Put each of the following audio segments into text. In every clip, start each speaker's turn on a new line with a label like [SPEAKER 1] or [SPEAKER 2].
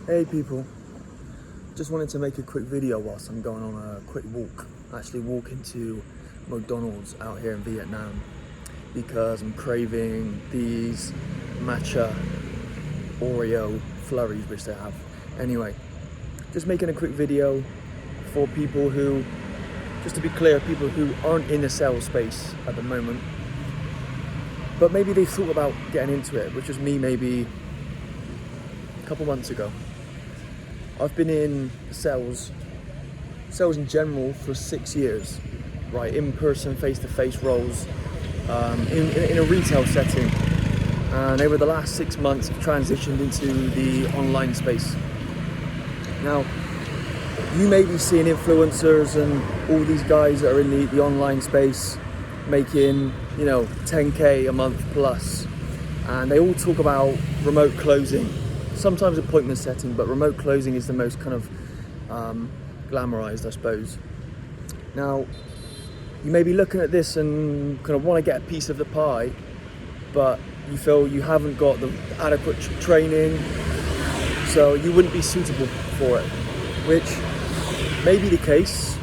[SPEAKER 1] Hey people, just wanted to make a quick video whilst I'm going on a quick walk. Actually walking to McDonald's out here in Vietnam because I'm craving these matcha Oreo flurries which they have. Anyway, just making a quick video for people who, just to be clear, people who aren't in the sales space at the moment, but maybe they thought about getting into it, which was me maybe a couple months ago. I've been in sales in general for 6 years, right? In-person, face-to-face roles, in a retail setting. And over the last 6 months, I've transitioned into the online space. Now, you may be seeing influencers and all these guys that are in the online space making, 10K a month plus. And they all talk about remote closing. Sometimes appointment setting, but remote closing is the most kind of glamorized, I suppose. Now, you may be looking at this and kind of want to get a piece of the pie, but you feel you haven't got the adequate training, so you wouldn't be suitable for it, which may be the case.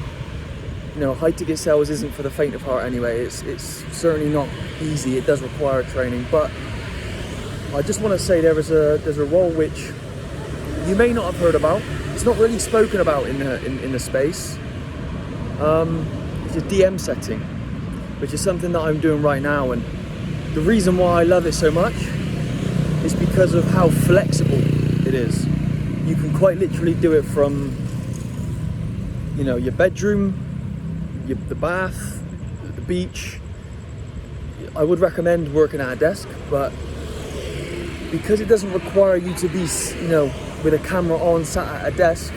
[SPEAKER 1] High ticket sales isn't for the faint of heart anyway. It's certainly not easy. It does require training, but I just want to say there's a role which you may not have heard about. It's not really spoken about in the space. It's a DM setting, which is something that I'm doing right now, and the reason why I love it so much is because of how flexible it is. You can quite literally do it from your bedroom, the bath, the beach. I would recommend working at a desk, but because it doesn't require you to be, with a camera on, sat at a desk,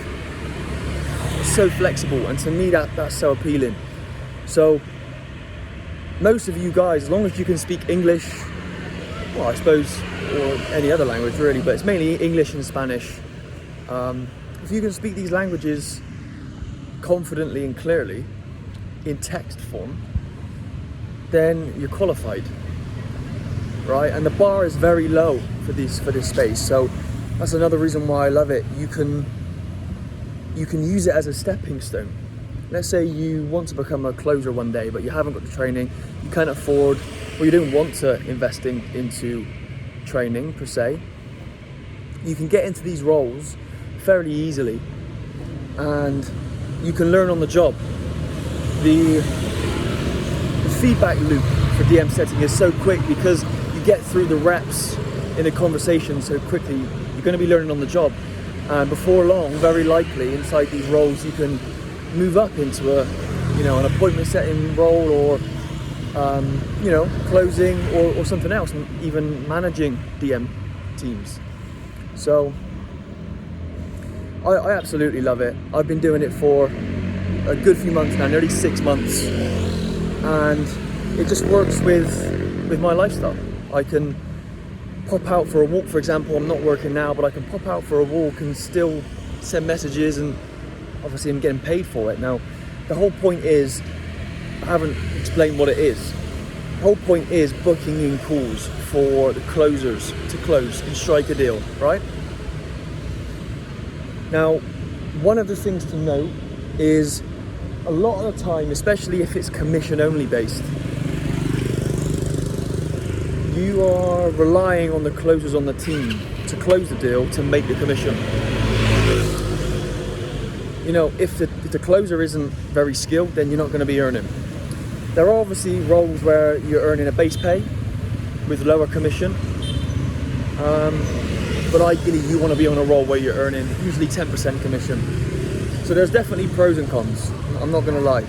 [SPEAKER 1] it's so flexible, and to me that's so appealing. So most of you guys, as long as you can speak English, well, I suppose, or any other language really, but it's mainly English and Spanish. If you can speak these languages confidently and clearly in text form, then you're qualified, right? And the bar is very low for this space, so that's another reason why I love it. You can use it as a stepping stone. Let's say you want to become a closer one day, but you haven't got the training, you can't afford, or you don't want to invest into training per se. You can get into these roles fairly easily, and you can learn on the job. The feedback loop for DM setting is so quick because you get through the reps in a conversation so quickly. You're going to be learning on the job, and before long, very likely inside these roles you can move up into an appointment setting role, or closing, or something else, and even managing DM teams. So I absolutely love it. I've been doing it for a good few months now, nearly 6 months, and it just works with my lifestyle. I can pop out for a walk, for example. I'm not working now, but I can pop out for a walk and still send messages, and obviously I'm getting paid for it. Now, the whole point is, I haven't explained what it is. The whole point is booking in calls for the closers to close and strike a deal, right? Now, one of the things to note is a lot of the time, especially if it's commission only based, you are relying on the closers on the team to close the deal to make the commission. If the closer isn't very skilled, then you're not going to be earning. There are obviously roles where you're earning a base pay with lower commission, but ideally you want to be on a role where you're earning usually 10% commission. So there's definitely pros and cons, I'm not going to lie.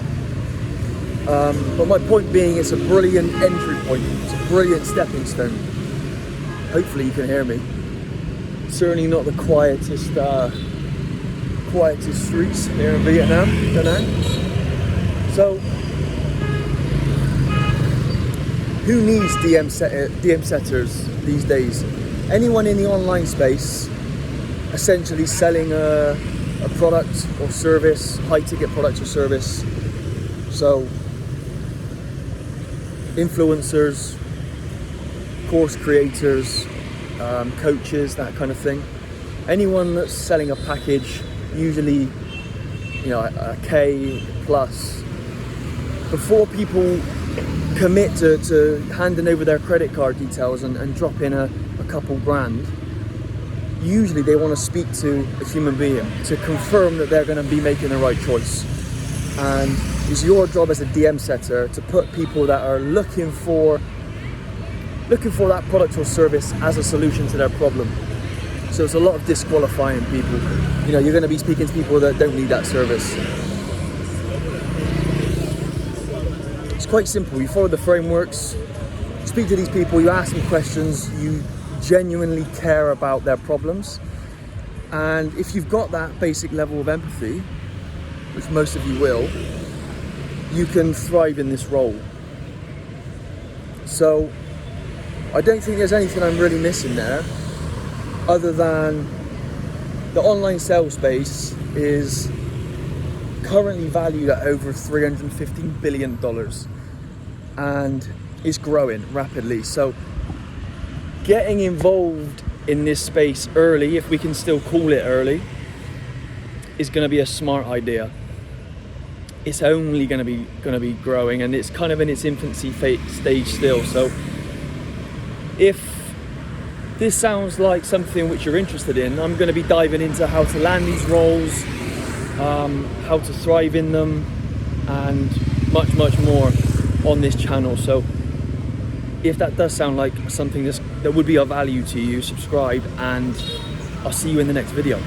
[SPEAKER 1] But my point being, it's a brilliant entry point, it's a brilliant stepping stone. Hopefully you can hear me. Certainly not the quietest streets here in Vietnam, Da Nang. So, who needs DM setters these days? Anyone in the online space essentially selling a product or service, high ticket product or service. So, influencers, course creators, coaches, that kind of thing. anyone that's selling a package, usually, you know, a K plus, before people commit to handing over their credit card details and drop in a couple grand, usually they want to speak to a human being to confirm that they're going to be making the right choice. And it's your job as a DM setter to put people that are looking for that product or service as a solution to their problem. So it's a lot of disqualifying people. You know, you're going to be speaking to people that don't need that service. It's quite simple. You follow the frameworks, speak to these people, you ask them questions, you genuinely care about their problems. And if you've got that basic level of empathy, which most of you will, you can thrive in this role. So I don't think there's anything I'm really missing there, other than the online sales space is currently valued at over $315 billion and is growing rapidly. So getting involved in this space early, if we can still call it early, is going to be a smart idea. It's only going to be growing, and it's kind of in its infancy stage still. So if this sounds like something which you're interested in, I'm going to be diving into how to land these roles, how to thrive in them, and much more on this channel. So if that does sound like something that would be of value to you, subscribe, and I'll see you in the next video.